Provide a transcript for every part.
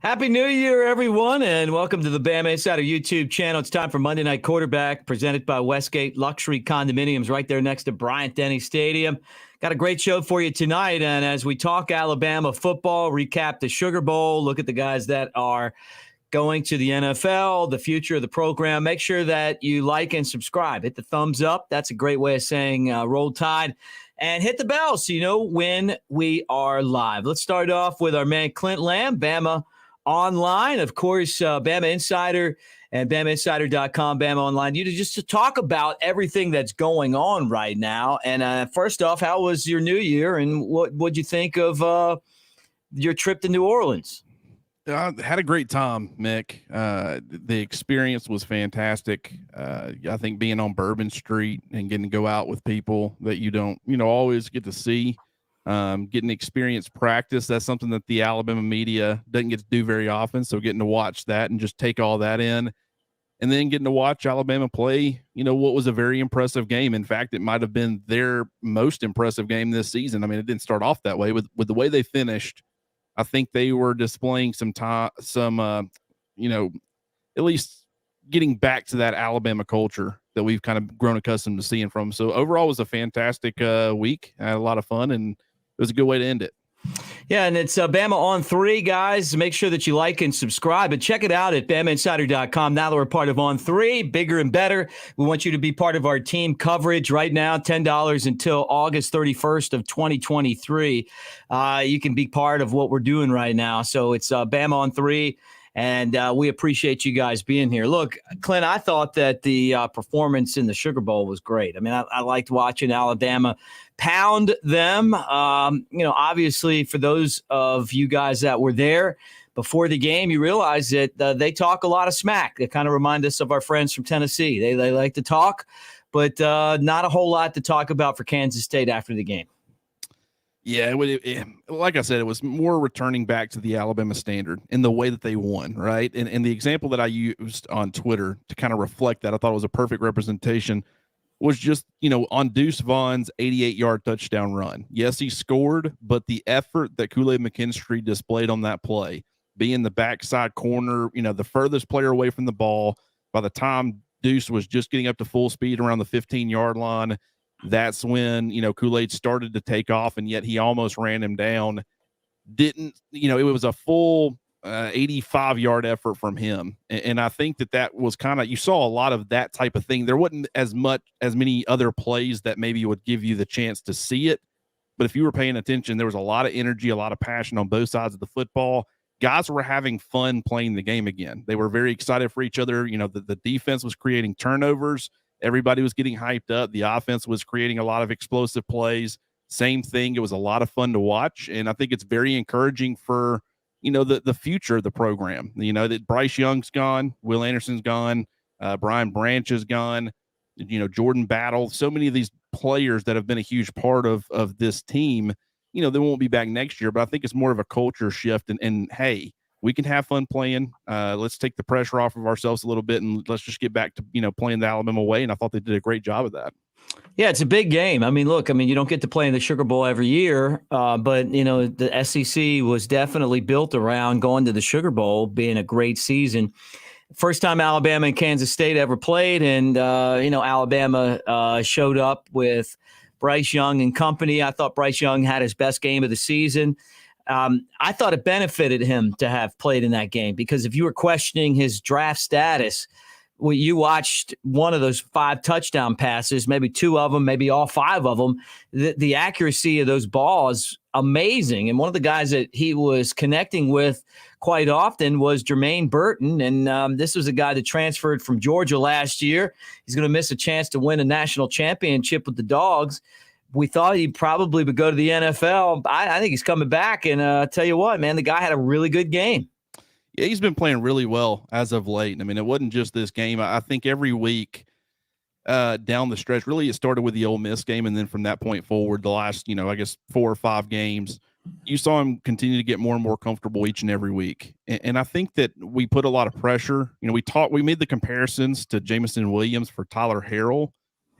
Happy New Year, everyone, and welcome to the Bama Insider YouTube channel. It's time for Monday Night Quarterback, presented by Westgate Luxury Condominiums, right there next to Bryant-Denny Stadium. Got a great show for you tonight, and as we talk Alabama football, recap the Sugar Bowl, look at the guys that are going to the NFL, the future of the program, make sure that you like and subscribe. Hit the thumbs up. That's a great way of saying roll tide. And hit the bell so you know when we are live. Let's start off with our man Clint Lamb, Bama Online. Of course, Bama Insider and BamaInsider.com, Bama Online. Just to talk about everything that's going on right now. And first off, how was your New Year, and what'd you think of your trip to New Orleans? I had a great time, Mick. The experience was fantastic. I think being on Bourbon Street and getting to go out with people that you don't, always get to see, getting experience practice. That's something that the Alabama media doesn't get to do very often. So getting to watch that and just take all that in, and then getting to watch Alabama play, what was a very impressive game. In fact, it might have been their most impressive game this season. I mean, it didn't start off that way with the way they finished. I think they were displaying at least getting back to that Alabama culture that we've kind of grown accustomed to seeing from. So overall, it was a fantastic week. I had a lot of fun, and it was a good way to end it. Yeah, and it's Bama on 3, guys. Make sure that you like and subscribe, and check it out at BamaInsider.com. Now that we're part of On 3, bigger and better. We want you to be part of our team coverage right now, $10 until August 31st of 2023. You can be part of what we're doing right now. So it's Bama on 3. And we appreciate you guys being here. Look, Clint, I thought that the performance in the Sugar Bowl was great. I mean, I liked watching Alabama pound them. Obviously, for those of you guys that were there before the game, you realize that they talk a lot of smack. They kind of remind us of our friends from Tennessee. They like to talk, but not a whole lot to talk about for Kansas State after the game. Yeah, like I said, it was more returning back to the Alabama standard in the way that they won, right? And the example that I used on Twitter to kind of reflect that, I thought it was a perfect representation, was just, on Deuce Vaughn's 88-yard touchdown run. Yes, he scored, but the effort that Kool-Aid McKinstry displayed on that play, being the backside corner, the furthest player away from the ball, by the time Deuce was just getting up to full speed around the 15-yard line, that's when, Kool-Aid started to take off, and yet he almost ran him down. It was a full 85-yard effort from him. And I think that was kind of, you saw a lot of that type of thing. There wasn't as many other plays that maybe would give you the chance to see it. But if you were paying attention, there was a lot of energy, a lot of passion on both sides of the football. Guys were having fun playing the game again. They were very excited for each other. The defense was creating turnovers. Everybody was getting hyped up. The offense was creating a lot of explosive plays. Same thing. It was a lot of fun to watch. And I think it's very encouraging for, the future of the program. That Bryce Young's gone, Will Anderson's gone, Brian Branch is gone, Jordan Battle. So many of these players that have been a huge part of this team, they won't be back next year. But I think it's more of a culture shift. And hey, we can have fun playing. Let's take the pressure off of ourselves a little bit, and let's just get back to, playing the Alabama way. And I thought they did a great job of that. Yeah, it's a big game. I mean, look, you don't get to play in the Sugar Bowl every year, but, the SEC was definitely built around going to the Sugar Bowl being a great season. First time Alabama and Kansas State ever played, and, Alabama showed up with Bryce Young and company. I thought Bryce Young had his best game of the season. I thought it benefited him to have played in that game, because if you were questioning his draft status, you watched one of those 5 touchdown passes, maybe 2 of them, maybe all 5 of them. The accuracy of those balls, amazing. And one of the guys that he was connecting with quite often was Jermaine Burton. And this was a guy that transferred from Georgia last year. He's going to miss a chance to win a national championship with the Dogs. We thought he probably would go to the NFL. I think he's coming back. And tell you what, man, the guy had a really good game. Yeah, he's been playing really well as of late. I mean, it wasn't just this game. I think every week down the stretch, really it started with the Ole Miss game. And then from that point forward, the last, 4 or 5 games, you saw him continue to get more and more comfortable each and every week. And I think that we put a lot of pressure. We made the comparisons to Jamison Williams for Tyler Harrell,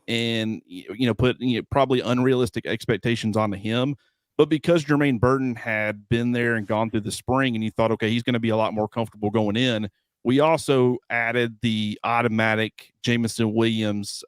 and put probably unrealistic expectations onto him. But because Jermaine Burton had been there and gone through the spring, and you thought, okay, he's going to be a lot more comfortable going in, we also added the automatic Jameson Williams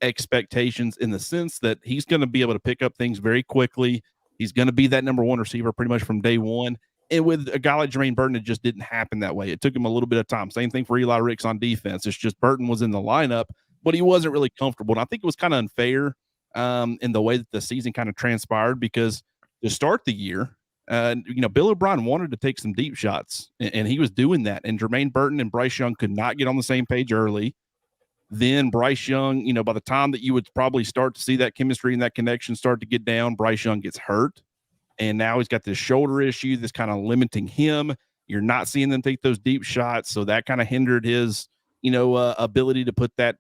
expectations in the sense that he's going to be able to pick up things very quickly. He's going to be that number one receiver pretty much from day one. And with a guy like Jermaine Burton, it just didn't happen that way. It took him a little bit of time. Same thing for Eli Ricks on defense. It's just Burton was in the lineup, but he wasn't really comfortable. And I think it was kind of unfair in the way that the season kind of transpired, because to start the year, Bill O'Brien wanted to take some deep shots, and he was doing that. And Jermaine Burton and Bryce Young could not get on the same page early. Then Bryce Young, by the time that you would probably start to see that chemistry and that connection start to get down, Bryce Young gets hurt. And now he's got this shoulder issue that's kind of limiting him. You're not seeing them take those deep shots. So that kind of hindered his, ability to put that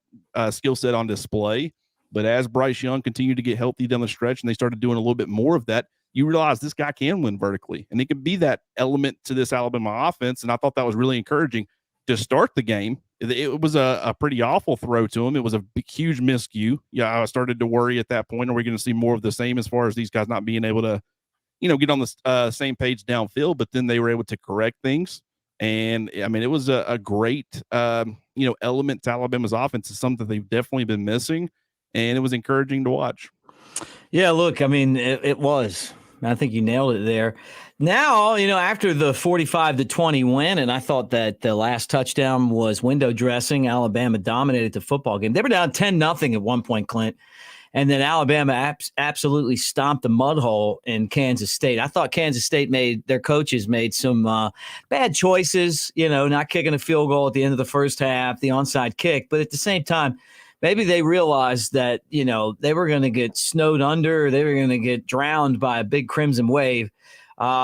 skill set on display. But as Bryce Young continued to get healthy down the stretch and they started doing a little bit more of that, you realize this guy can win vertically. And he can be that element to this Alabama offense. And I thought that was really encouraging to start the game. It was a pretty awful throw to him. It was a big, huge miscue. Yeah, I started to worry at that point. Are we going to see more of the same as far as these guys not being able to, get on the same page downfield? But then they were able to correct things. And I mean, it was a great, element to Alabama's offense. It's something they've definitely been missing. And it was encouraging to watch. Yeah, look, I mean, it was. I think you nailed it there. Now, after the 45-20 win, and I thought that the last touchdown was window dressing, Alabama dominated the football game. They were down 10-0 at one point, Clint. And then Alabama absolutely stomped the mud hole in Kansas State. I thought Kansas State their coaches made some bad choices, not kicking a field goal at the end of the first half, the onside kick. But at the same time, maybe they realized that, they were going to get snowed under. They were going to get drowned by a big crimson wave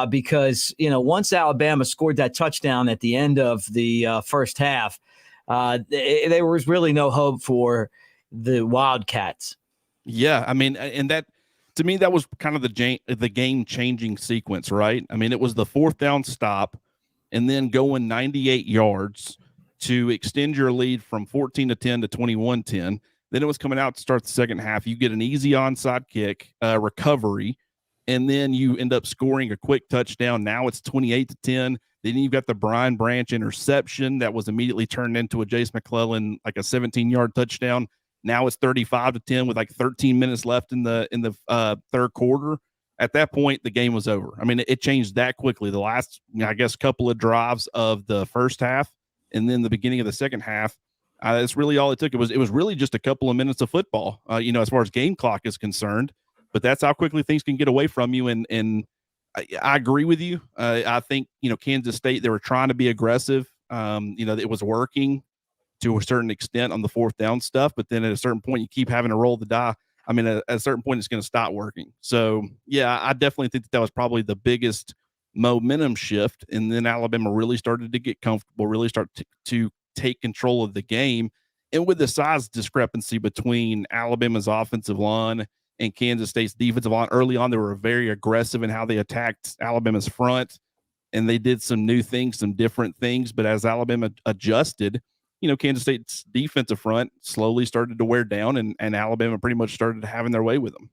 because, once Alabama scored that touchdown at the end of the first half, there was really no hope for the Wildcats. Yeah, I mean, and that, to me, that was kind of the game-changing sequence, right? I mean, it was the fourth down stop and then going 98 yards to extend your lead from 14-10 to 21-10. Then it was coming out to start the second half. You get an easy onside kick, recovery, and then you end up scoring a quick touchdown. Now it's 28-10. Then you've got the Brian Branch interception that was immediately turned into a Jace McClellan, like a 17-yard touchdown. Now it's 35-10 with like 13 minutes left in the third quarter. At that point, the game was over. I mean, it changed that quickly. The last, couple of drives of the first half and then the beginning of the second half, that's really all it took. It was really just a couple of minutes of football, as far as game clock is concerned. But that's how quickly things can get away from you. And I agree with you. I think, Kansas State, they were trying to be aggressive. It was working to a certain extent on the fourth down stuff, but then at a certain point you keep having to roll the die. I mean, at a certain point it's going to stop working. So yeah, I definitely think that was probably the biggest momentum shift. And then Alabama really started to get comfortable, really start to take control of the game. And with the size discrepancy between Alabama's offensive line and Kansas State's defensive line early on, they were very aggressive in how they attacked Alabama's front. And they did some new things, some different things. But as Alabama adjusted, Kansas State's defensive front slowly started to wear down, and Alabama pretty much started having their way with them.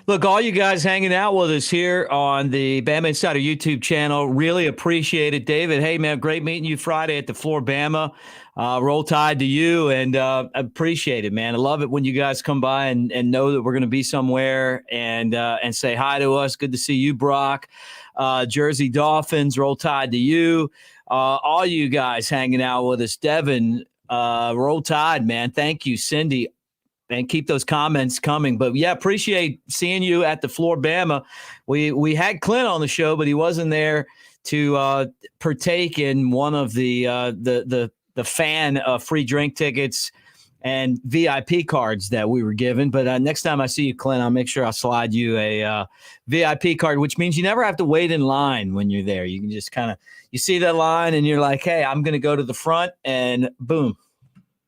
Look, all you guys hanging out with us here on the Bama Insider YouTube channel, really appreciate it. David, hey, man, great meeting you Friday at the Floor Bama. Roll Tide to you, and appreciate it, man. I love it when you guys come by and know that we're going to be somewhere and say hi to us. Good to see you, Brock. Jersey Dolphins, Roll Tide to you. All you guys hanging out with us. Devin, Roll Tide, man. Thank you, Cindy. And keep those comments coming. But, yeah, appreciate seeing you at the Floor Bama. We had Clint on the show, but he wasn't there to partake in one of the fan free drink tickets and VIP cards that we were given. But next time I see you, Clint, I'll make sure I'll slide you a VIP card, which means you never have to wait in line when you're there. You can just kind of – you see that line and you're like, hey, I'm going to go to the front, and boom.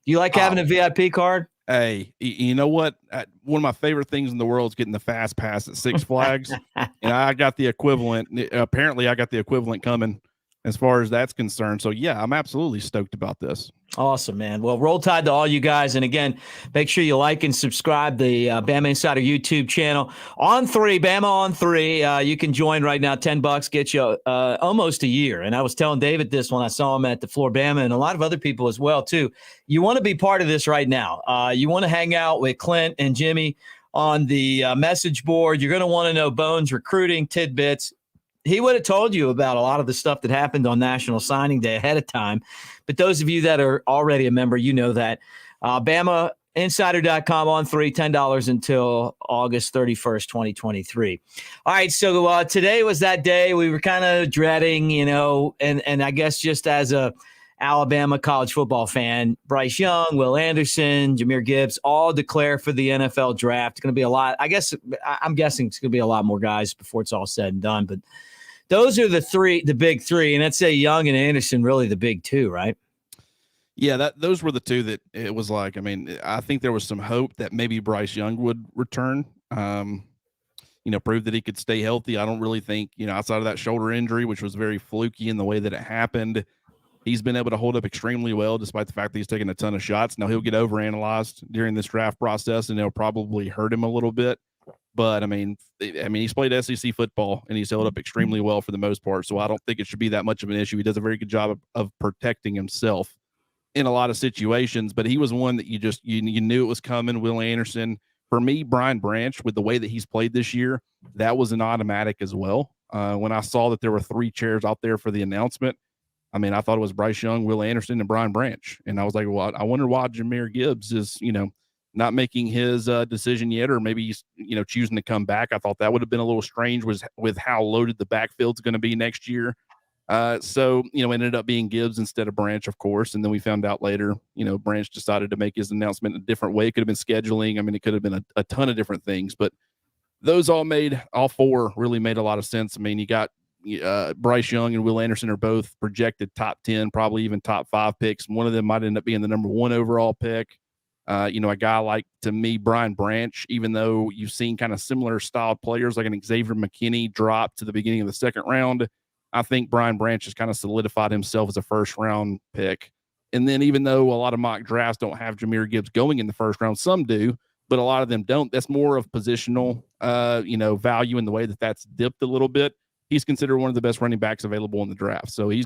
You like having a VIP card? Hey, you know what? One of my favorite things in the world is getting the fast pass at Six Flags. And I got the equivalent. Apparently, I got the equivalent coming as far as that's concerned. So yeah, I'm absolutely stoked about this. Awesome, man. Well, roll tide to all you guys. And again, make sure you like and subscribe the Bama Insider YouTube channel. On three, Bama on three. You can join right now. $10 gets you almost a year. And I was telling David this when I saw him at the Floor Bama, and a lot of other people as well, too. You want to be part of this right now. You want to hang out with Clint and Jimmy on the message board. You're going to want to know Bones recruiting tidbits. He would have told you about a lot of the stuff that happened on National Signing Day ahead of time. But those of you that are already a member, you know that. BamaInsider.com on three, $10 until August 31st, 2023. All right, so today was that day we were kind of dreading, and I guess just as a Alabama college football fan, Bryce Young, Will Anderson, Jahmyr Gibbs, all declare for the NFL draft. It's going to be a lot. I'm guessing it's going to be a lot more guys before it's all said and done, but those are the big three, and I'd say Young and Anderson really the big two, right? Yeah, those were the two that it was like. I mean, I think there was some hope that maybe Bryce Young would return, prove that he could stay healthy. I don't really think, outside of that shoulder injury, which was very fluky in the way that it happened, he's been able to hold up extremely well, despite the fact that he's taken a ton of shots. Now he'll get overanalyzed during this draft process, and it'll probably hurt him a little bit. But I mean, he's played SEC football and he's held up extremely well for the most part. So I don't think it should be that much of an issue. He does a very good job of protecting himself in a lot of situations. But he was one that you knew it was coming. Will Anderson, for me, Brian Branch, with the way that he's played this year, that was an automatic as well. When I saw that there were 3 chairs out there for the announcement, I mean, I thought it was Bryce Young, Will Anderson, and Brian Branch. And I was like, well, I wonder why Jahmyr Gibbs is, not making his decision yet, or maybe he's, choosing to come back. I thought that would have been a little strange with how loaded the backfield's going to be next year. So, ended up being Gibbs instead of Branch, of course. And then we found out later, Branch decided to make his announcement a different way. It could have been scheduling. I mean, it could have been a ton of different things, but those all 4 really made a lot of sense. I mean, you got Bryce Young and Will Anderson are both projected top 10, probably even top 5 picks. One of them might end up being the number 1 overall pick. A guy like, to me, Brian Branch, even though you've seen kind of similar styled players like an Xavier McKinney drop to the beginning of the second round, I think Brian Branch has kind of solidified himself as a first round pick. And then even though a lot of mock drafts don't have Jahmyr Gibbs going in the first round, some do, but a lot of them don't. That's more of positional, value in the way that that's dipped a little bit. He's considered one of the best running backs available in the draft. So I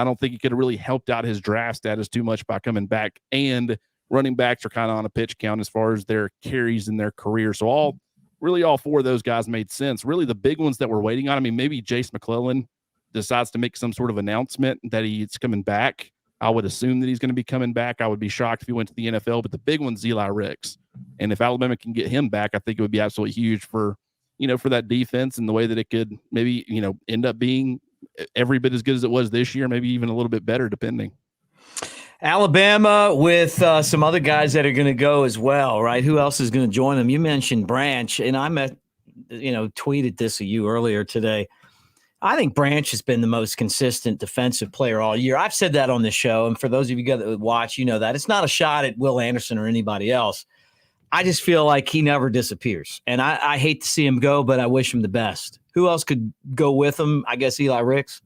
don't think he could have really helped out his draft status too much by coming back. And running backs are kind of on a pitch count as far as their carries in their career. So all 4 of those guys made sense. Really the big ones that we're waiting on, I mean, maybe Jace McClellan decides to make some sort of announcement that he's coming back. I would assume that he's going to be coming back. I would be shocked if he went to the NFL, but the big one's Eli Ricks. And if Alabama can get him back, I think it would be absolutely huge for that defense and the way that it could maybe, end up being every bit as good as it was this year, maybe even a little bit better, depending. Alabama with some other guys that are going to go as well, right? Who else is going to join them? You mentioned Branch, and I tweeted this of you earlier today. I think Branch has been the most consistent defensive player all year. I've said that on the show, and for those of you guys that watch, you know that. It's not a shot at Will Anderson or anybody else. I just feel like he never disappears, and I hate to see him go, but I wish him the best. Who else could go with him? I guess Eli Ricks.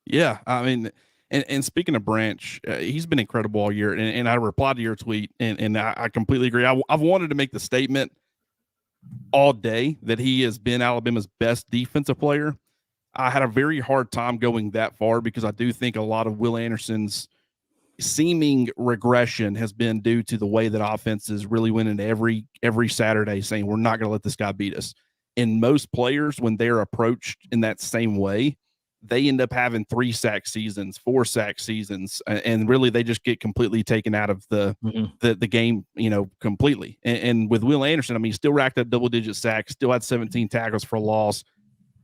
Yeah, I mean – And speaking of Branch, he's been incredible all year. And I replied to your tweet, and I completely agree. I've wanted to make the statement all day that he has been Alabama's best defensive player. I had a very hard time going that far because I do think a lot of Will Anderson's seeming regression has been due to the way that offenses really went into every Saturday saying, we're not going to let this guy beat us. And most players, when they're approached in that same way, they end up having 3-sack seasons, 4-sack seasons, and really they just get completely taken out of the game, completely. And with Will Anderson, I mean, he still racked up double-digit sacks, still had 17 tackles for loss,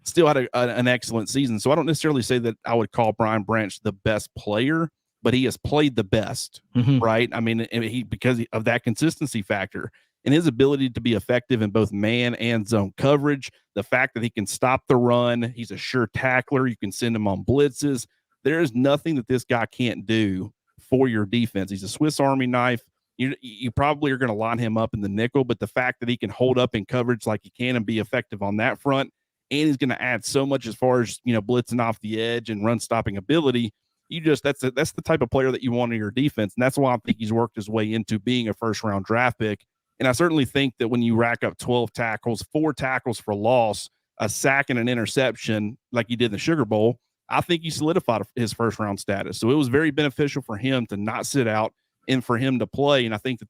still had an excellent season. So I don't necessarily say that I would call Brian Branch the best player, but he has played the best, right? I mean, because of that consistency factor. And his ability to be effective in both man and zone coverage, the fact that he can stop the run, he's a sure tackler. You can send him on blitzes. There is nothing that this guy can't do for your defense. He's a Swiss Army knife. You probably are going to line him up in the nickel, but the fact that he can hold up in coverage like he can and be effective on that front, and he's going to add so much as far as, blitzing off the edge and run stopping ability. That's the type of player that you want in your defense. And that's why I think he's worked his way into being a first round draft pick. And I certainly think that when you rack up 12 tackles, 4 tackles for loss, a sack and an interception like he did in the Sugar Bowl, I think he solidified his first round status. So it was very beneficial for him to not sit out and for him to play. And I think that,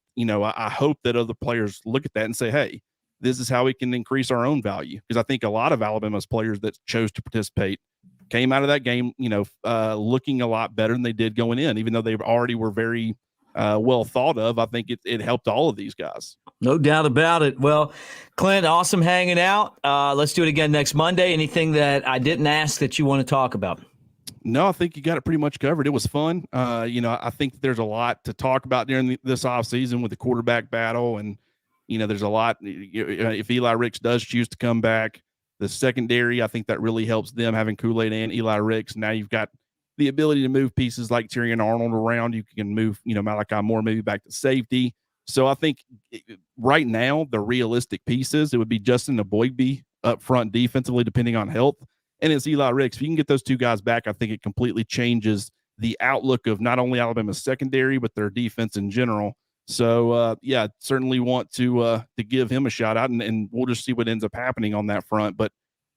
I hope that other players look at that and say, hey, this is how we can increase our own value. Because I think a lot of Alabama's players that chose to participate came out of that game, looking a lot better than they did going in, even though they already were very well thought of. I think it helped all of these guys. No doubt about it. Well, Clint, awesome hanging out. Let's do it again next Monday. Anything that I didn't ask that you want to talk about? No, I think you got it pretty much covered. It was fun. I think there's a lot to talk about during this offseason with the quarterback battle. And, there's a lot. If Eli Ricks does choose to come back, the secondary, I think that really helps them having Kool-Aid and Eli Ricks. Now you've got the ability to move pieces like Tyrion Arnold around. You can move, Malachi Moore maybe back to safety. So I think right now the realistic pieces, it would be Justin Aboigbe up front defensively, depending on health. And it's Eli Ricks. If you can get those two guys back, I think it completely changes the outlook of not only Alabama's secondary, but their defense in general. So, certainly want to give him a shout out, and we'll just see what ends up happening on that front. But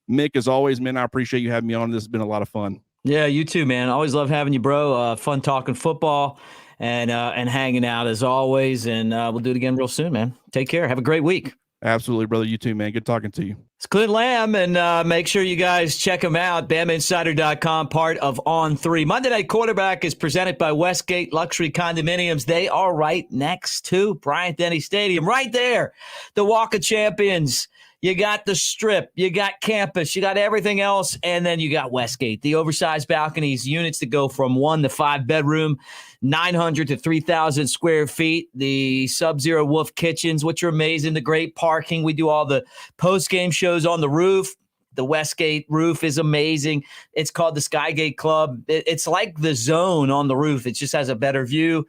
Mick, as always, man, I appreciate you having me on. This has been a lot of fun. Yeah, you too, man. Always love having you, bro. Fun talking football and hanging out as always. And we'll do it again real soon, man. Take care. Have a great week. Absolutely, brother. You too, man. Good talking to you. It's Clint Lamb, and make sure you guys check him out. BamaInsider.com, part of On 3. Monday Night Quarterback is presented by Westgate Luxury Condominiums. They are right next to Bryant-Denny Stadium, right there. The Walk of Champions. You got the Strip, you got campus, you got everything else, and then you got Westgate. The oversized balconies, units that go from 1 to 5 bedroom, 900 to 3,000 square feet. The Sub-Zero Wolf kitchens, which are amazing. The great parking. We do all the post-game shows on the roof. The Westgate roof is amazing. It's called the Skygate Club. It's like the Zone on the roof. It just has a better view.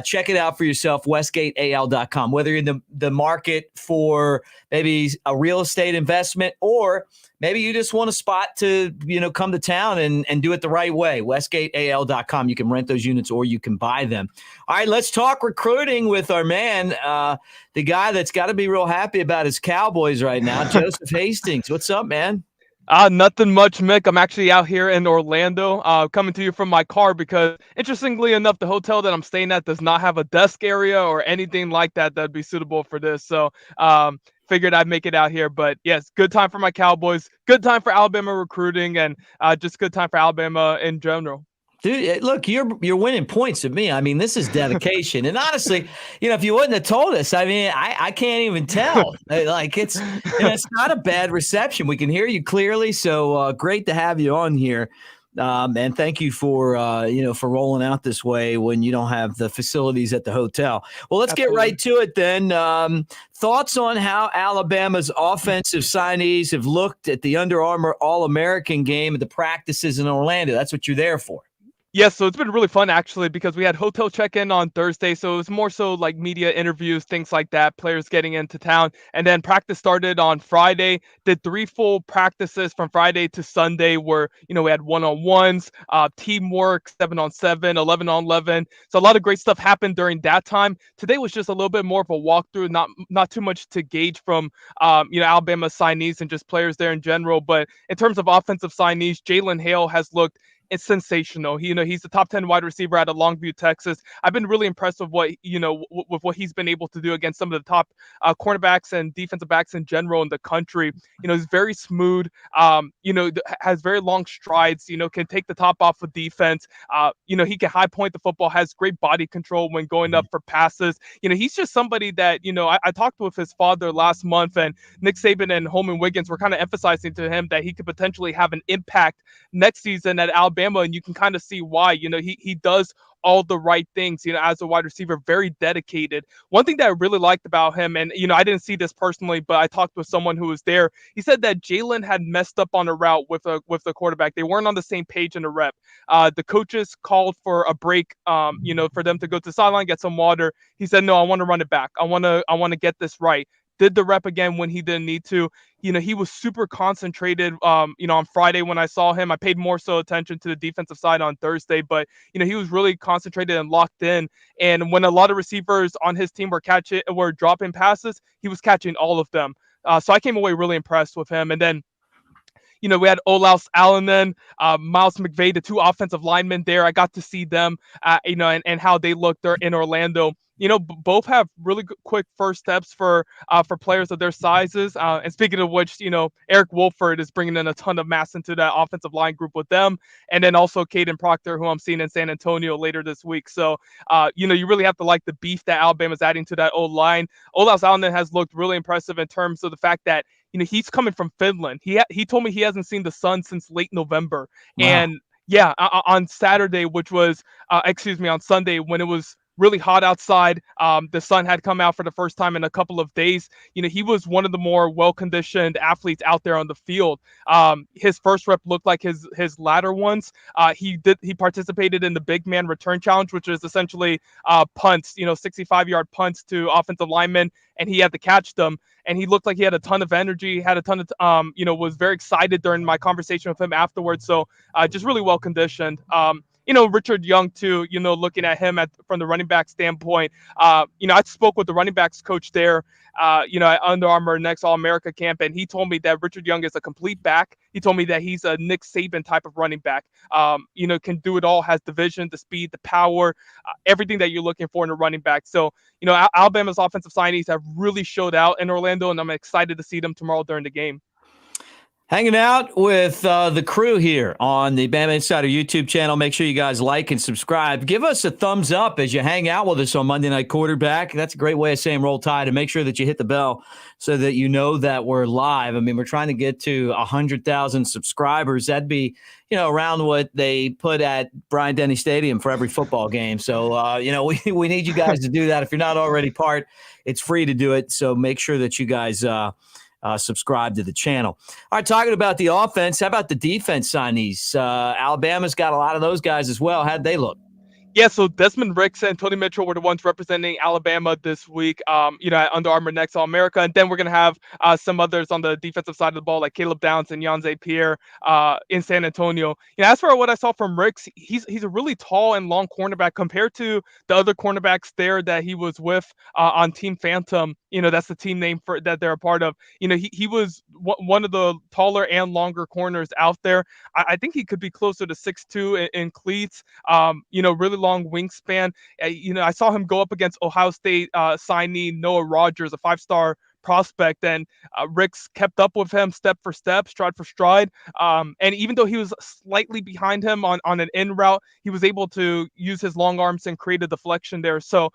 Check it out for yourself, westgateal.com. Whether you're in the market for maybe a real estate investment, or maybe you just want a spot to, come to town and do it the right way, westgateal.com. You can rent those units or you can buy them. All right, let's talk recruiting with our man, the guy that's got to be real happy about his Cowboys right now, Joseph Hastings. What's up, man? Nothing much, Mick. I'm actually out here in Orlando, coming to you from my car because, interestingly enough, the hotel that I'm staying at does not have a desk area or anything like that that'd be suitable for this. So, figured I'd make it out here. But yes, good time for my Cowboys, good time for Alabama recruiting, and just good time for Alabama in general. Dude, look, you're winning points with me. I mean, this is dedication. And honestly, if you wouldn't have told us, I mean, I can't even tell. Like it's not a bad reception. We can hear you clearly. So great to have you on here. And thank you for rolling out this way when you don't have the facilities at the hotel. Well, let's get right to it then. Thoughts on how Alabama's offensive signees have looked at the Under Armour All-American game at the practices in Orlando. That's what you're there for. Yes, so it's been really fun actually because we had hotel check-in on Thursday, so it was more so like media interviews, things like that, players getting into town, and then practice started on Friday. Did 3 full practices from Friday to Sunday where, we had one-on-ones, teamwork, 7-on-7, 11-on-11. So a lot of great stuff happened during that time. Today was just a little bit more of a walkthrough, not too much to gauge from, Alabama signees and just players there in general. But in terms of offensive signees, Jalen Hale has looked it's sensational. He's the top 10 wide receiver out of Longview, Texas. I've been really impressed with what he's been able to do against some of the top cornerbacks and defensive backs in general in the country. He's very smooth. Has very long strides. Can take the top off of defense. He can high point the football. Has great body control when going up for passes. He's just somebody that I talked with his father last month, and Nick Saban and Holman Wiggins were kind of emphasizing to him that he could potentially have an impact next season at Alabama. And you can kind of see why. He does all the right things, as a wide receiver, very dedicated. One thing that I really liked about him, and, I didn't see this personally, but I talked with someone who was there. He said that Jalen had messed up on a route with the quarterback. They weren't on the same page in the rep. The coaches called for a break, for them to go to the sideline, get some water. He said, no, I want to run it back. I want to get this right. did the rep again when he didn't need to. He was super concentrated, on Friday when I saw him. I paid more so attention to the defensive side on Thursday, but, he was really concentrated and locked in. And when a lot of receivers on his team were dropping passes, he was catching all of them. So I came away really impressed with him. And then we had Olaus Allen, Miles McVay, the two offensive linemen there. I got to see them, and how they looked there in Orlando. Both have really quick first steps for players of their sizes. And speaking of which, Eric Wolford is bringing in a ton of mass into that offensive line group with them. And then also Caden Proctor, who I'm seeing in San Antonio later this week. So, you really have to like the beef that Alabama's adding to that O-line. Olaus Allen has looked really impressive in terms of the fact that he's coming from Finland. He told me he hasn't seen the sun since late November. Wow. And yeah, on Saturday, which was, on Sunday, when it was really hot outside, the sun had come out for the first time in a couple of days. He was one of the more well-conditioned athletes out there on the field. His first rep looked like his latter ones. He participated in the big man return challenge, which is essentially punts, 65-yard punts to offensive linemen, and he had to catch them. And he looked like he had a ton of energy, had a ton of, was very excited during my conversation with him afterwards. So just really well conditioned. Richard Young too, looking at him from the running back standpoint. I spoke with the running backs coach there, at Under Armour next All-America camp, and he told me that Richard Young is a complete back. He told me that he's a Nick Saban type of running back. Can do it all, has the vision, the speed, the power, everything that you're looking for in a running back. So, Alabama's offensive signees have really showed out in Orlando, and I'm excited to see them tomorrow during the game. Hanging out with the crew here on the Bama Insider YouTube channel. Make sure you guys like and subscribe. Give us a thumbs up as you hang out with us on Monday Night Quarterback. That's a great way of saying Roll Tide. And make sure that you hit the bell so that you know that we're live. I mean, we're trying to get to 100,000 subscribers. That'd be, around what they put at Bryant-Denny Stadium for every football game. So, we need you guys to do that. If you're not already part, it's free to do it. So make sure that you guys subscribe to the channel. All right, talking about the offense, how about the defense signees? Alabama's got a lot of those guys as well. How'd they look? Yeah, so Desmond Ricks and Tony Mitchell were the ones representing Alabama this week, at Under Armour Next All-America. And then we're going to have some others on the defensive side of the ball, like Caleb Downs and Yanze Pierre in San Antonio. As for what I saw from Ricks, he's a really tall and long cornerback compared to the other cornerbacks there that he was with on Team Phantom. That's the team name that they're a part of. He was one of the taller and longer corners out there. I think he could be closer to 6'2" in cleats, really long wingspan. I saw him go up against Ohio State signee Noah Rogers, a 5-star prospect, and Ricks kept up with him step for step, stride for stride. And even though he was slightly behind him on an in route, he was able to use his long arms and create a deflection there. So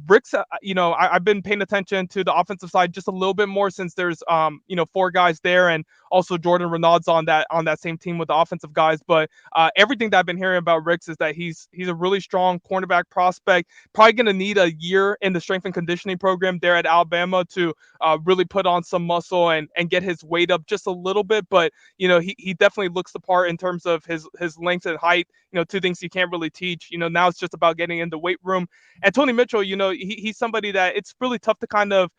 Ricks, I've been paying attention to the offensive side just a little bit more since there's 4 guys there, and also Jordan Renaud's on that same team with the offensive guys. But everything that I've been hearing about Ricks is that he's a really strong cornerback prospect. Probably going to need a year in the strength and conditioning program there at Alabama to really put on some muscle and get his weight up just a little bit. But he definitely looks the part in terms of his length and height. Two things you can't really teach. Now it's just about getting in the weight room. And Tony Mitchell, he's somebody that it's really tough to kind of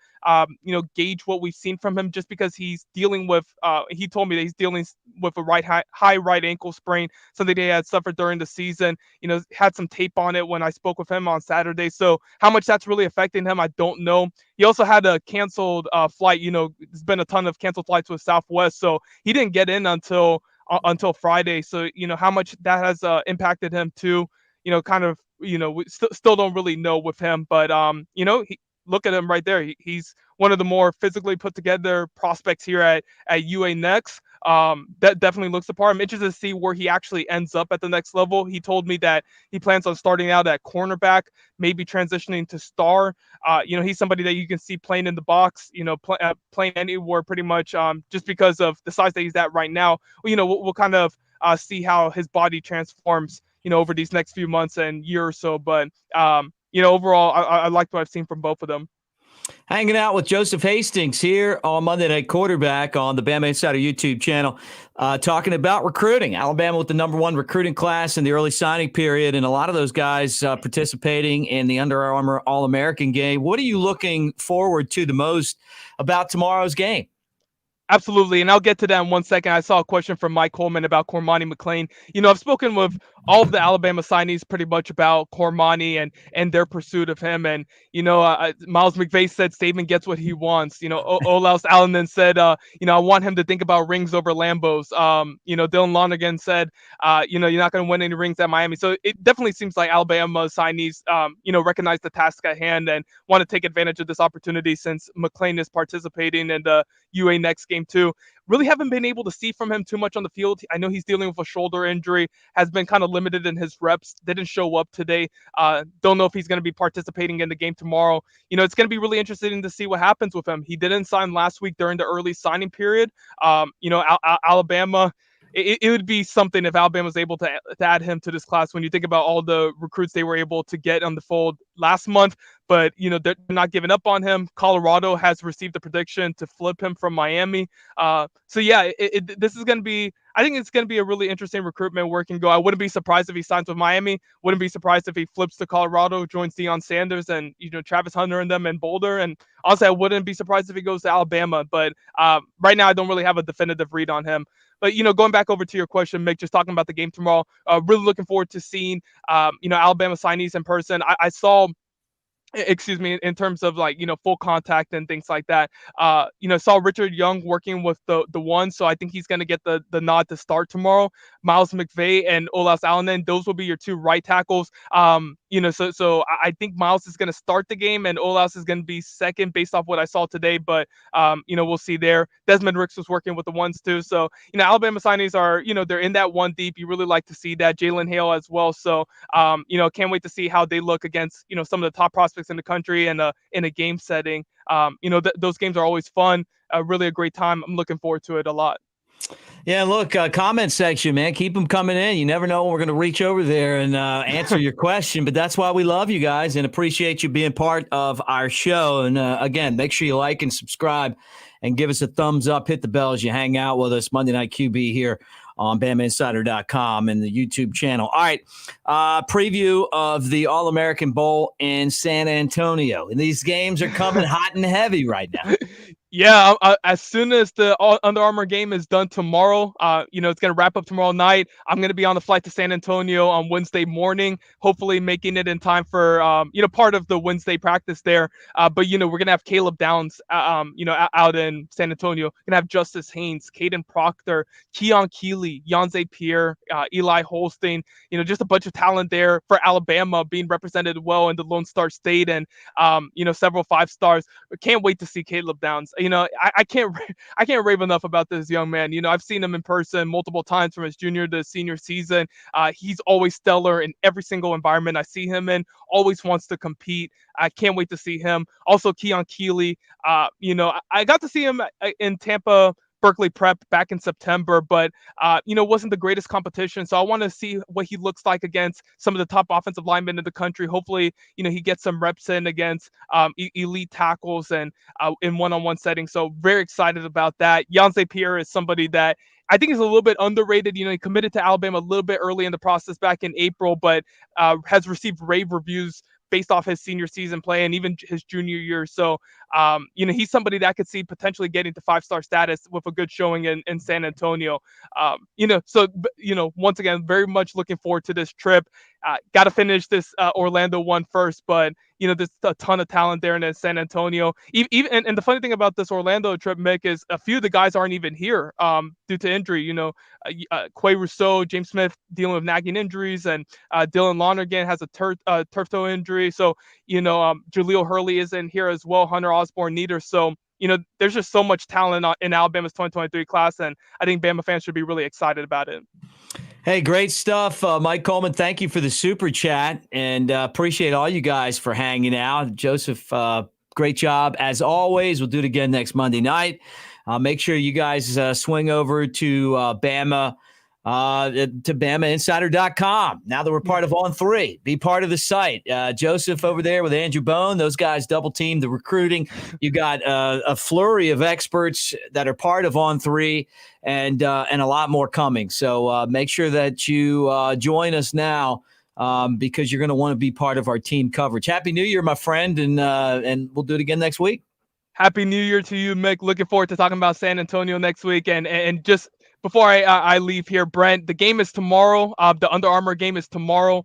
gauge what we've seen from him, just because he's dealing with, he told me that he's dealing with a high right ankle sprain, something they had suffered during the season, had some tape on it when I spoke with him on Saturday. So how much that's really affecting him, I don't know. He also had a canceled flight. There's been a ton of canceled flights with Southwest, so he didn't get in until Friday. So, how much that has impacted him too, we still don't really know with him, but look at him right there. He's one of the more physically put together prospects here at UA Next. That definitely looks the part. I'm interested to see where he actually ends up at the next level. He told me that he plans on starting out at cornerback, maybe transitioning to star. He's somebody that you can see playing in the box, playing anywhere pretty much, just because of the size that he's at right now. We'll kind of see how his body transforms, over these next few months and year or so. But overall, I like what I've seen from both of them. Hanging out with Joseph Hastings here on Monday Night Quarterback on the Bama Insider YouTube channel, talking about recruiting. Alabama with the #1 recruiting class in the early signing period, and a lot of those guys participating in the Under Armour All-American game. What are you looking forward to the most about tomorrow's game? Absolutely, and I'll get to that in 1 second. I saw a question from Mike Coleman about Cormani McClain. I've spoken with all of the Alabama signees pretty much about Cormani and their pursuit of him. And Miles McVay said Saban gets what he wants. Olaus Allen then said, I want him to think about rings over Lambos. Dylan Lonergan said, you're not going to win any rings at Miami. So it definitely seems like Alabama signees, recognize the task at hand and want to take advantage of this opportunity since McClain is participating in the UA next game too. Really haven't been able to see from him too much on the field. I know he's dealing with a shoulder injury, has been kind of limited in his reps, didn't show up today. Don't know if he's going to be participating in the game tomorrow. It's going to be really interesting to see what happens with him. He didn't sign last week during the early signing period. Alabama, it would be something if Alabama was able to add him to this class when you think about all the recruits they were able to get on the fold last month. But, they're not giving up on him. Colorado has received a prediction to flip him from Miami. This is going to be, I think it's going to be a really interesting recruitment where it can go. I wouldn't be surprised if he signs with Miami. Wouldn't be surprised if he flips to Colorado, joins Deion Sanders and, Travis Hunter and them in Boulder. And honestly, I wouldn't be surprised if he goes to Alabama. But right now, I don't really have a definitive read on him. But, going back over to your question, Mick, just talking about the game tomorrow, really looking forward to seeing, Alabama signees in person. I saw, in terms of full contact and things like that. Saw Richard Young working with the one, so I think he's going to get the nod to start tomorrow. Miles McVay and Olaus Allen, those will be your two right tackles. So I think Miles is going to start the game and Olaus is going to be second based off what I saw today, but we'll see there. Desmond Ricks was working with the ones too. So, Alabama signings are, they're in that one deep. You really like to see that. Jalen Hale as well. So, can't wait to see how they look against, some of the top prospects in the country and in a game setting. Those games are always fun. Really a great time. I'm looking forward to it a lot. Yeah, look, comment section, man. Keep them coming in. You never know when we're going to reach over there and answer your question, but that's why we love you guys and appreciate you being part of our show. And again, make sure you like and subscribe and give us a thumbs up. Hit the bell as you hang out with us. Monday Night QB here on BamaInsider.com and the YouTube channel. All right, preview of the All-American Bowl in San Antonio. And these games are coming hot and heavy right now. Yeah, as soon as the Under Armour game is done tomorrow, it's going to wrap up tomorrow night. I'm going to be on the flight to San Antonio on Wednesday morning, hopefully making it in time for, part of the Wednesday practice there. But, we're going to have Caleb Downs, out in San Antonio. We're going to have Justice Haynes, Caden Proctor, Keon Keeley, Yonze Pierre, Eli Holstein, just a bunch of talent there for Alabama being represented well in the Lone Star State and, several 5-stars. Can't wait to see Caleb Downs. I can't rave enough about this young man. I've seen him in person multiple times from his junior to senior season. He's always stellar in every single environment I see him in, always wants to compete. I can't wait to see him. Also, Keon Keeley, I got to see him in Tampa Berkeley Prep back in September, but wasn't the greatest competition. So I want to see what he looks like against some of the top offensive linemen in the country. Hopefully, he gets some reps in against elite tackles and in one-on-one settings. So very excited about that. Yonze Pierre is somebody that I think is a little bit underrated. He committed to Alabama a little bit early in the process back in April, but has received rave reviews based off his senior season play and even his junior year. So, he's somebody that I could see potentially getting to 5-star status with a good showing in San Antonio. Once again, very much looking forward to this trip. Got to finish this Orlando one first, but there's a ton of talent there in San Antonio. Even and the funny thing about this Orlando trip, Mick, is a few of the guys aren't even here due to injury. Quay Rousseau, James Smith dealing with nagging injuries, and Dylan Lonergan has a turf toe injury. So Jaleel Hurley isn't here as well. Hunter Osborne neither. So there's just so much talent in Alabama's 2023 class, and I think Bama fans should be really excited about it. Hey, great stuff. Mike Coleman, thank you for the super chat and appreciate all you guys for hanging out. Joseph, great job as always. We'll do it again next Monday night. Make sure you guys swing over to Bama to BamaInsider.com. Now that we're part of On3, be part of the site. Joseph over there with Andrew Bone, those guys double team the recruiting. You got a flurry of experts that are part of On3 and a lot more coming. So make sure that you join us now because you're going to want to be part of our team coverage. Happy New Year, my friend, and we'll do it again next week. Happy New Year to you, Mick. Looking forward to talking about San Antonio next week. And just before I leave here, Brent, the game is tomorrow. The Under Armour game is tomorrow,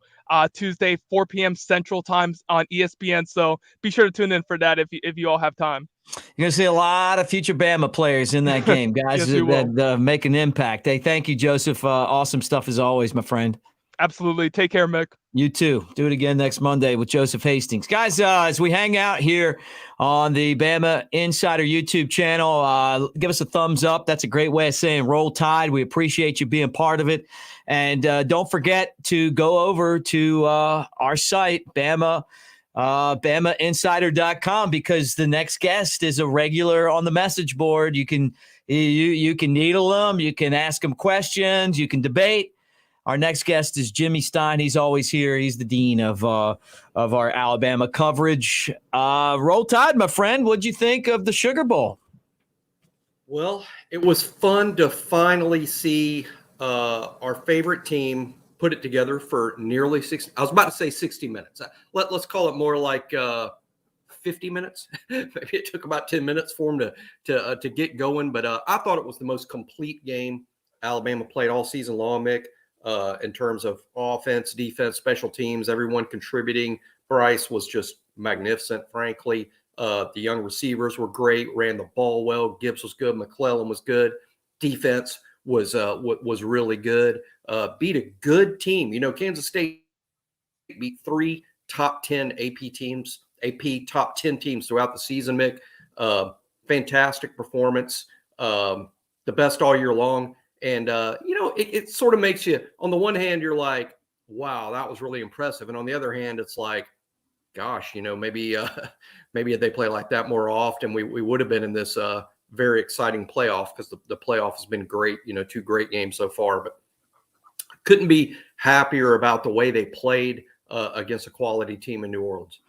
Tuesday, 4 p.m. Central Time on ESPN. So be sure to tune in for that if you all have time. You're going to see a lot of future Bama players in that game, guys, Yes, that make an impact. Hey, thank you, Joseph. Awesome stuff as always, my friend. Absolutely. Take care, Mick. You too. Do it again next Monday with Joseph Hastings. Guys, as we hang out here on the Bama Insider YouTube channel, give us a thumbs up. That's a great way of saying roll tide. We appreciate you being part of it. And don't forget to go over to our site, BamaInsider.com, because the next guest is a regular on the message board. You can needle them. You can ask them questions. You can debate. Our next guest is Jimmy Stein. He's always here. He's the dean of our Alabama coverage. Roll Tide, my friend. What'd you think of the Sugar Bowl? Well, it was fun to finally see our favorite team put it together for nearly 60. I was about to say 60 minutes. Let's call it more like 50 minutes. Maybe it took about 10 minutes for them to get going. But I thought it was the most complete game Alabama played all season long, Mick. In terms of offense, defense, special teams, everyone contributing. Bryce was just magnificent, frankly. The young receivers were great, ran the ball well. Gibbs was good. McClellan was good. Defense was really good. Beat a good team. You know, Kansas State beat 3 top 10 AP top 10 teams throughout the season, Mick. Fantastic performance. The best all year long. And, it sort of makes you, on the one hand, you're like, wow, that was really impressive. And on the other hand, it's like, gosh, maybe if they play like that more often, we would have been in this very exciting playoff, because the playoff has been great, 2 great games so far. But couldn't be happier about the way they played against a quality team in New Orleans.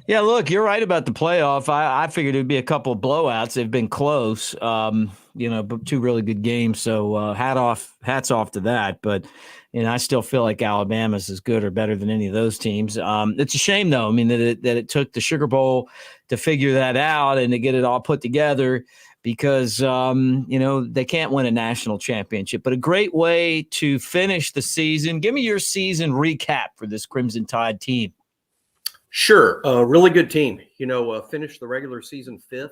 Yeah, look, you're right about the playoff. I figured it'd be a couple of blowouts. They've been close, but 2 really good games. So hats off to that. But, I still feel like Alabama's as good or better than any of those teams. It's a shame, though. I mean, that it took the Sugar Bowl to figure that out and to get it all put together, because, they can't win a national championship. But a great way to finish the season. Give me your season recap for this Crimson Tide team. Sure. Really good team. Finish the regular season 5th.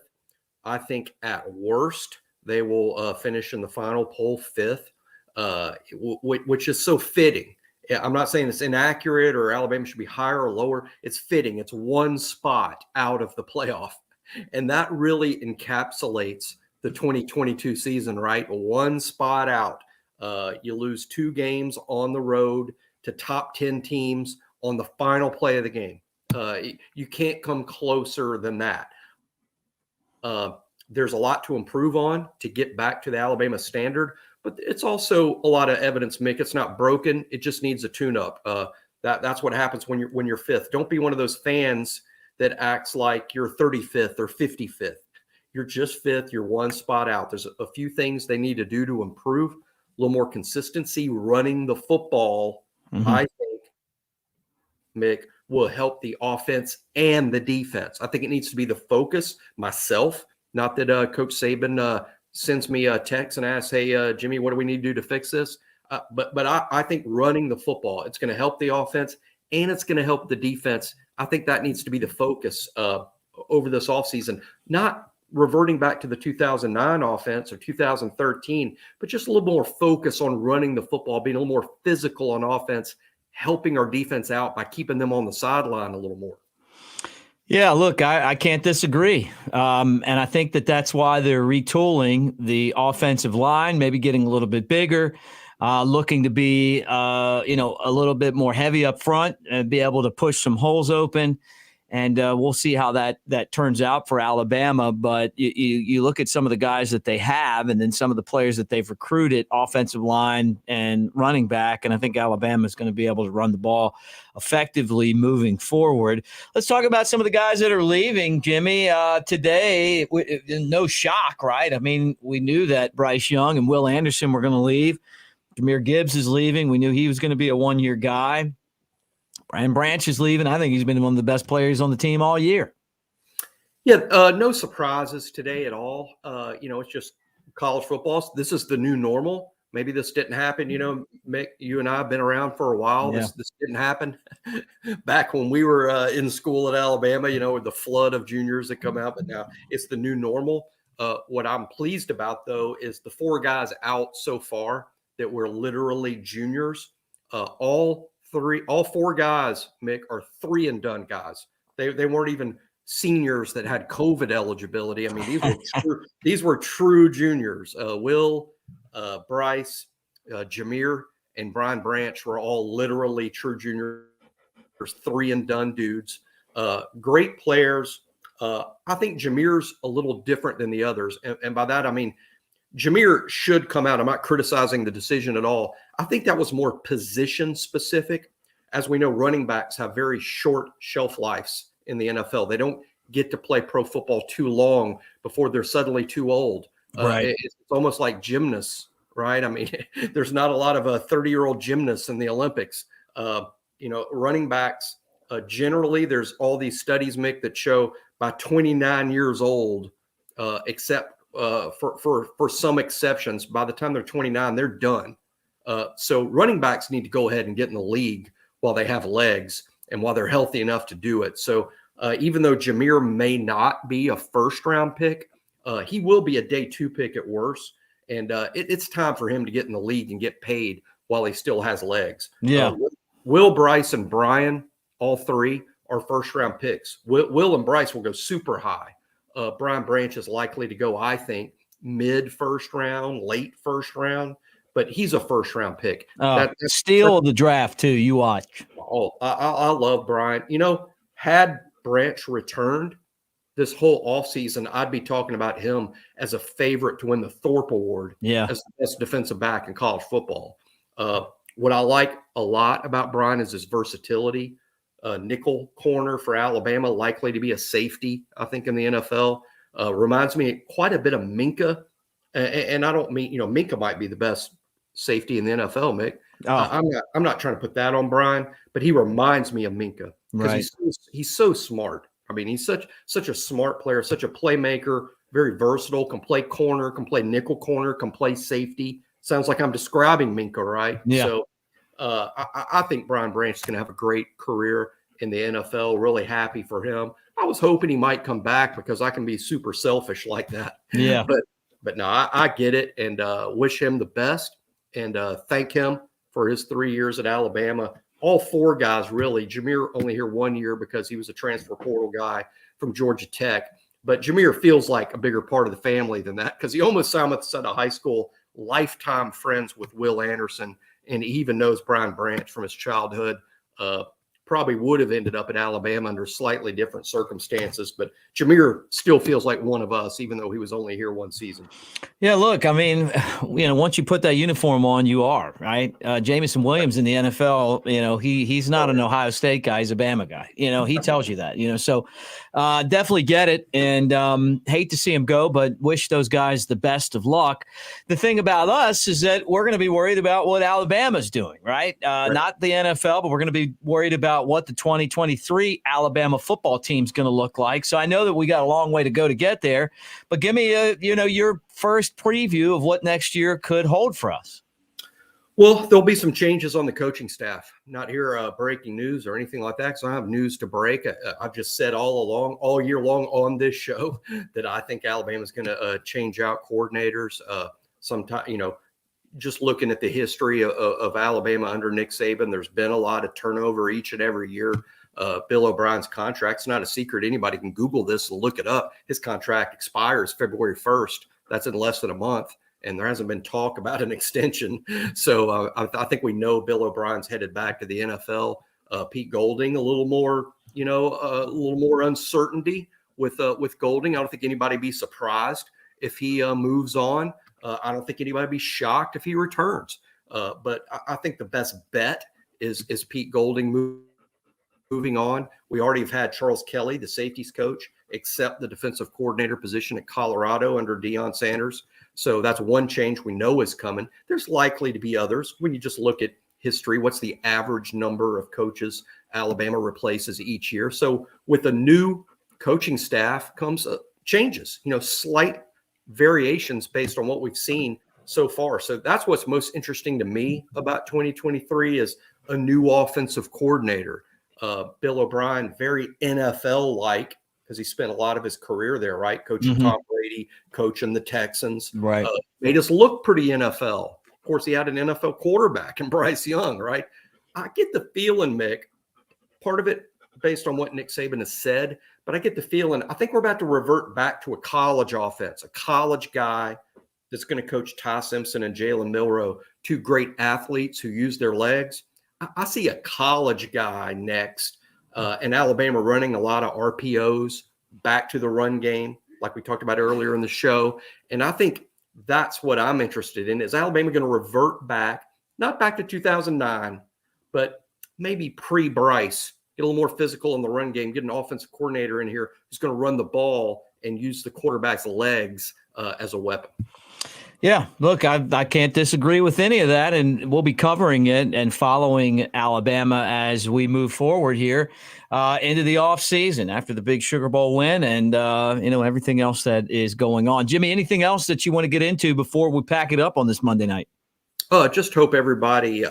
I think at worst, they will finish in the final poll 5th, which is so fitting. I'm not saying it's inaccurate or Alabama should be higher or lower. It's fitting. It's 1 spot out of the playoff. And that really encapsulates the 2022 season, right? 1 spot out. You lose 2 games on the road to top 10 teams on the final play of the game. You can't come closer than that. There's a lot to improve on to get back to the Alabama standard, but it's also a lot of evidence, Mick. It's not broken. It just needs a tune-up. That's what happens when you're 5th. Don't be one of those fans that acts like you're 35th or 55th. You're just 5th. You're 1 spot out. There's a few things they need to do to improve. A little more consistency running the football, I think, Mick, will help the offense and the defense. I think it needs to be the focus myself. Not that Coach Saban sends me a text and asks, hey, Jimmy, what do we need to do to fix this? But I think running the football, it's going to help the offense and it's going to help the defense. I think that needs to be the focus over this offseason, not reverting back to the 2009 offense or 2013, but just a little more focus on running the football, being a little more physical on offense, helping our defense out by keeping them on the sideline a little more. Yeah, look, I can't disagree. And I think that's why they're retooling the offensive line, maybe getting a little bit bigger, looking to be, a little bit more heavy up front and be able to push some holes open. And we'll see how that turns out for Alabama. But you look at some of the guys that they have, and then some of the players that they've recruited, offensive line and running back, and I think Alabama is going to be able to run the ball effectively moving forward. Let's talk about some of the guys that are leaving, Jimmy. Today, no shock, right? I mean, we knew that Bryce Young and Will Anderson were going to leave. Jahmyr Gibbs is leaving. We knew he was going to be a one-year guy. Brian Branch is leaving. I think he's been one of the best players on the team all year. Yeah, no surprises today at all. It's just college football. This is the new normal. Maybe this didn't happen. Mick, you and I have been around for a while. Yeah. This didn't happen back when we were in school at Alabama, with the flood of juniors that come out. But now it's the new normal. What I'm pleased about, though, is the 4 guys out so far that were literally juniors. All 4 guys, Mick, are 3-and-done guys. They weren't even seniors that had COVID eligibility. I mean, these were true juniors. Will, Bryce, Jahmyr, and Brian Branch were all literally true juniors, 3-and-done dudes. Great players. I think Jahmyr's a little different than the others. And by that, I mean, Jahmyr should come out. I'm not criticizing the decision at all. I think that was more position specific. As we know, running backs have very short shelf lives in the NFL. They don't get to play pro football too long before they're suddenly too old. Right. It's almost like gymnasts, right? I mean, there's not a lot of 30-year-old gymnasts in the Olympics. Running backs, generally, there's all these studies, Mick, that show by 29 years old, except for some exceptions, by the time they're 29, they're done. So running backs need to go ahead and get in the league while they have legs and while they're healthy enough to do it. So even though Jahmyr may not be a first-round pick, he will be a day 2 pick at worst. And it's time for him to get in the league and get paid while he still has legs. Yeah. Will, Bryce, and Brian, all 3 are first-round picks. Will and Bryce will go super high. Brian Branch is likely to go, I think, mid-first round, late first round, but he's a first-round pick. Steal of the draft, too. You watch. Oh, I love Brian. Had Branch returned this whole offseason, I'd be talking about him as a favorite to win the Thorpe Award as the best defensive back in college football. What I like a lot about Brian is his versatility. Nickel corner for Alabama, likely to be a safety, I think, in the NFL. Reminds me quite a bit of Minka. And I don't mean, Minka might be the best safety in the NFL, Mick. I'm not trying to put that on Brian, but he reminds me of Minka because he's so smart. I mean, he's such a smart player, such a playmaker, very versatile, can play corner, can play nickel corner, can play safety. Sounds like I'm describing Minka, right? Yeah. So I think Brian Branch is going to have a great career in the NFL. Really happy for him. I was hoping he might come back because I can be super selfish like that. Yeah. But no, I get it, and wish him the best, and thank him for his 3 years at Alabama. All 4 guys, really. Jahmyr only here 1 year because he was a transfer portal guy from Georgia Tech. But Jahmyr feels like a bigger part of the family than that because he almost sounds out of high school, lifetime friends with Will Anderson, and he even knows Brian Branch from his childhood. Probably would have ended up at Alabama under slightly different circumstances, but Jahmyr still feels like one of us, even though he was only here 1 season. Yeah, look, I mean, once you put that uniform on, you are, right? Jamison Williams in the NFL, he's not an Ohio State guy, he's a Bama guy. He tells you that, so definitely get it, and hate to see him go, but wish those guys the best of luck. The thing about us is that we're going to be worried about what Alabama's doing, right? Not the NFL, but we're going to be worried about what the 2023 Alabama football team's going to look like. So I know that we got a long way to go to get there, but give me your first preview of what next year could hold for us. Well, there'll be some changes on the coaching staff. Not here breaking news or anything like that, so I have news to break. I've just said all year long on this show that I think Alabama's going to change out coordinators. Sometime, just looking at the history of Alabama under Nick Saban, there's been a lot of turnover each and every year. Bill O'Brien's contract's not a secret. Anybody can Google this and look it up. His contract expires February 1st. That's in less than a month. And there hasn't been talk about an extension. So I think we know Bill O'Brien's headed back to the NFL. Pete Golding, a little more a little more uncertainty with Golding. I don't think anybody be surprised if he moves on. I don't think anybody be shocked if he returns. But I think the best bet is Pete Golding moving on. We already have had Charles Kelly, the safeties coach, accept the defensive coordinator position at Colorado under Deion Sanders. So that's one change we know is coming. There's likely to be others. When you just look at history, what's the average number of coaches Alabama replaces each year? So with a new coaching staff comes changes, slight variations based on what we've seen so far. So that's what's most interesting to me about 2023 is a new offensive coordinator. Bill O'Brien, very NFL-like, because he spent a lot of his career there, right? Coaching Tom Brady, coaching the Texans. Right. Made us look pretty NFL. Of course, he had an NFL quarterback in Bryce Young, right? I get the feeling, Mick, part of it based on what Nick Saban has said, but I get the feeling, I think we're about to revert back to a college offense, a college guy that's going to coach Ty Simpson and Jalen Milroe, two great athletes who use their legs. I see a college guy next, and Alabama running a lot of RPOs back to the run game, like we talked about earlier in the show. And I think that's what I'm interested in. Is Alabama going to revert back, not back to 2009, but maybe pre-Bryce, get a little more physical in the run game, get an offensive coordinator in here who's going to run the ball and use the quarterback's legs as a weapon. Yeah, look, I can't disagree with any of that, and we'll be covering it and following Alabama as we move forward here into the offseason after the big Sugar Bowl win and, everything else that is going on. Jimmy, anything else that you want to get into before we pack it up on this Monday night? Just hope everybody,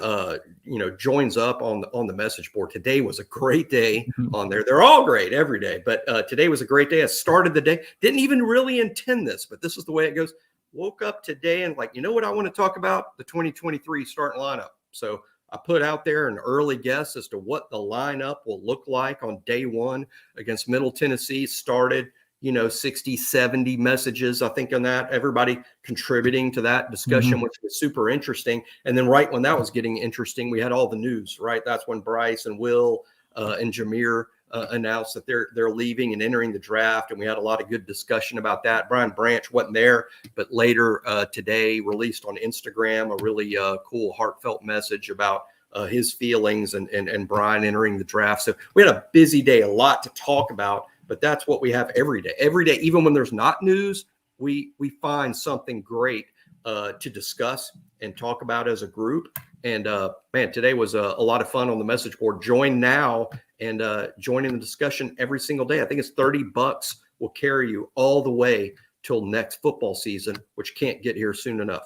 joins up on the message board. Today was a great day on there. They're all great every day, but today was a great day. I started the day, didn't even really intend this, but this is the way it goes. Woke up today and what I want to talk about? The 2023 starting lineup. So I put out there an early guess as to what the lineup will look like on day one against Middle Tennessee. Started, 60, 70 messages, I think, on that. Everybody contributing to that discussion, which was super interesting. And then right when that was getting interesting, we had all the news, right? That's when Bryce and Will and Jameer announced that they're leaving and entering the draft, and we had a lot of good discussion about that. Brian Branch wasn't there, but later today released on Instagram a really cool, heartfelt message about his feelings and Brian entering the draft. So we had a busy day, a lot to talk about, but that's what we have every day. Every day, even when there's not news, we find something great to discuss and talk about as a group. And today was a lot of fun on the message board. Join now and join in the discussion every single day. I think it's $30 will carry you all the way till next football season, which can't get here soon enough.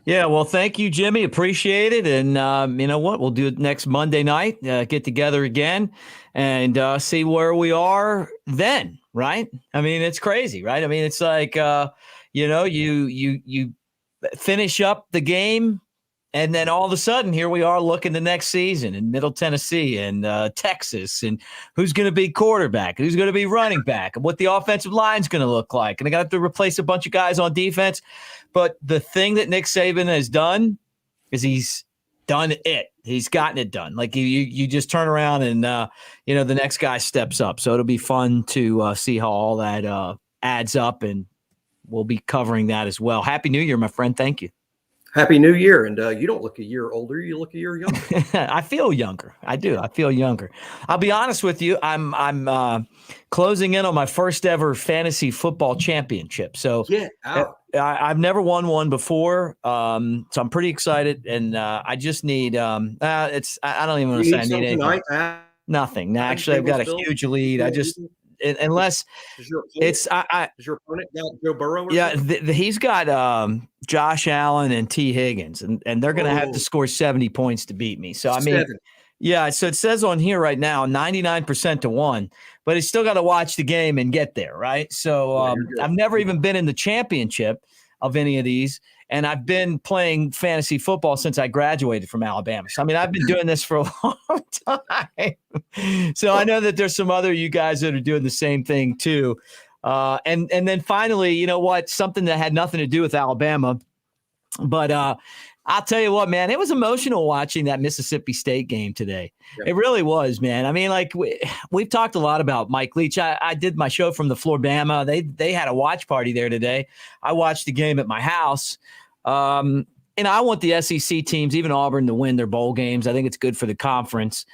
Yeah, well, thank you, Jimmy. Appreciate it. And you know what? We'll do it next Monday night, get together again and see where we are then, right? I mean, it's crazy, right? I mean, it's like, you finish up the game, and then all of a sudden, here we are looking the next season in Middle Tennessee and Texas, and who's going to be quarterback, who's going to be running back, and what the offensive line's going to look like. And they got to replace a bunch of guys on defense. But the thing that Nick Saban has done is he's done it. He's gotten it done. Like you just turn around and, the next guy steps up. So it'll be fun to see how all that adds up, and we'll be covering that as well. Happy New Year, my friend. Thank you. Happy New Year. And you don't look a year older. You look a year younger. I feel younger. I do. I feel younger. I'll be honest with you. I'm closing in on my first ever fantasy football championship. So I've never won one before. So I'm pretty excited. And I just need I don't even want to say I need anything. Nothing. Actually, I've got a huge lead. I just unless it's is your opponent Joe Burrow? He's got Josh Allen and T. Higgins, and they're going to have to score 70 points to beat me. So I mean, so it says on here right now 99% to 1, but he's still got to watch the game and get there, right? So I've never even been in the championship of any of these, and I've been playing fantasy football since I graduated from Alabama. So I mean, I've been doing this for a long time. So I know that there's some other you guys that are doing the same thing too. And then finally, you know what? Something that had nothing to do with Alabama. But I'll tell you what, man, it was emotional watching that Mississippi State game today. Yeah. It really was, man. I mean, like we've talked a lot about Mike Leach. I did my show from the Floribama. They had a watch party there today. I watched the game at my house. And I want the SEC teams, even Auburn, to win their bowl games. I think it's good for the conference.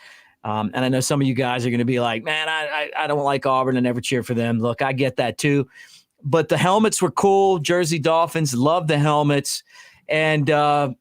And I know some of you guys are going to be like, man, I don't like Auburn. I never cheer for them. Look, I get that too. But the helmets were cool. Jersey Dolphins love the helmets. And I've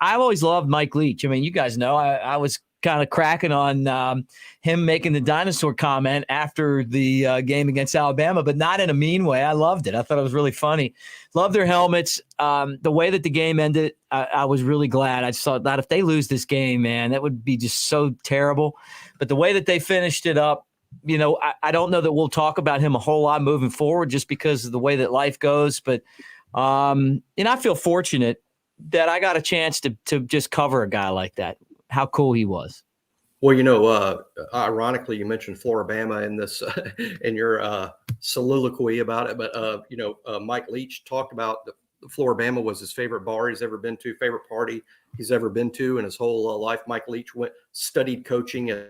always loved Mike Leach. I mean, you guys know I was kind of cracking on him making the dinosaur comment after the game against Alabama, but not in a mean way. I loved it. I thought it was really funny. Love their helmets. The way that the game ended, I was really glad. I just thought that if they lose this game, man, that would be just so terrible. But the way that they finished it up, you know, I don't know that we'll talk about him a whole lot moving forward just because of the way that life goes. But, and I feel fortunate that I got a chance to just cover a guy like that. How cool he was. Well, you know, ironically, you mentioned Floribama in this in your soliloquy about it, but you know, Mike Leach talked about the Floribama was his favorite bar he's ever been to, favorite party he's ever been to in his whole life. Mike Leach studied coaching at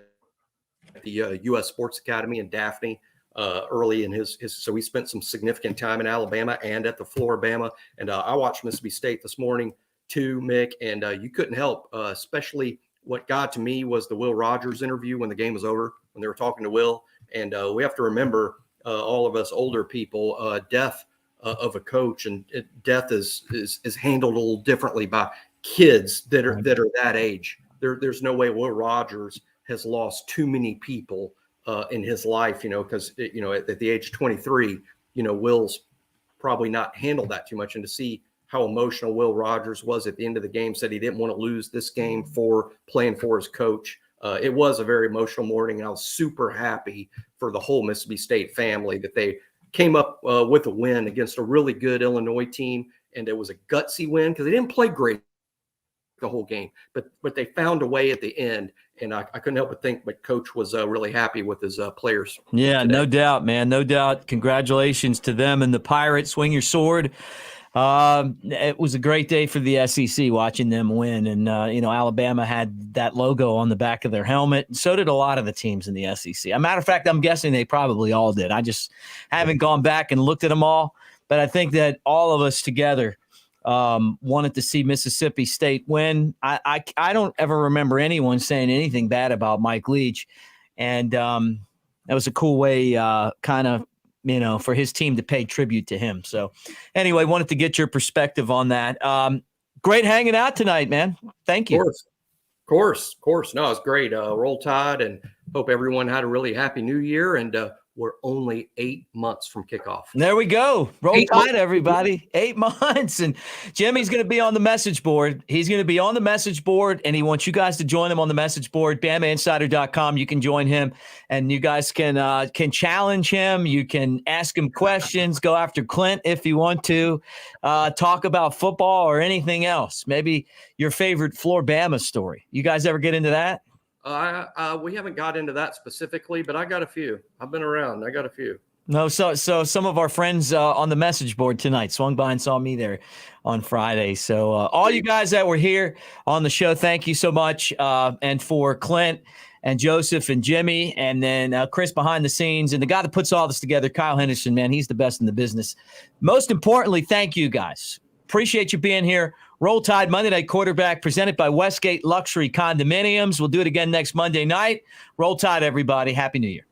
the U.S. Sports Academy in Daphne early in his. So he spent some significant time in Alabama and at the Floribama. And I watched Mississippi State this morning too, Mick, and you couldn't help, especially what got to me was the Will Rogers interview when the game was over, when they were talking to Will. And we have to remember, all of us older people, death of a coach and death is handled a little differently by kids that are that age. There's no way Will Rogers has lost too many people in his life, you know, because, you know, at the age of 23, you know, Will's probably not handled that too much. And to see how emotional Will Rogers was at the end of the game, said he didn't want to lose this game for playing for his coach. It was a very emotional morning, and I was super happy for the whole Mississippi State family that they came up with a win against a really good Illinois team. And it was a gutsy win because they didn't play great the whole game, but they found a way at the end. And I couldn't help but think, but coach was really happy with his players. Yeah, today. No doubt, man. No doubt. Congratulations to them and the Pirates. Swing your sword. It was a great day for the SEC watching them win. And, you know, Alabama had that logo on the back of their helmet. And so did a lot of the teams in the SEC. As a matter of fact, I'm guessing they probably all did. I just haven't gone back and looked at them all. But I think that all of us together wanted to see Mississippi State win. I don't ever remember anyone saying anything bad about Mike Leach. And that was a cool way kind of, you know, for his team to pay tribute to him. So anyway, wanted to get your perspective on that. Great hanging out tonight, man. Thank you. Of course. No, it's great. Roll Tide, and hope everyone had a really happy new year. And we're only 8 months from kickoff. There we go. Roll Tide, everybody. 8 months. And Jimmy's going to be on the message board. He's going to be on the message board, and he wants you guys to join him on the message board, BamaInsider.com. You can join him, and you guys can challenge him. You can ask him questions, go after Clint if you want to, talk about football or anything else. Maybe your favorite Floribama story. You guys ever get into that? We haven't got into that specifically, but I got a few. I've been around. I got a few. No, so some of our friends on the message board tonight swung by and saw me there on Friday. So all you guys that were here on the show, thank you so much. And for Clint and Joseph and Jimmy, and then Chris behind the scenes, and the guy that puts all this together, Kyle Henderson, man, he's the best in the business. Most importantly, thank you guys. Appreciate you being here. Roll Tide Monday Night Quarterback presented by Westgate Luxury Condominiums. We'll do it again next Monday night. Roll Tide, everybody. Happy New Year.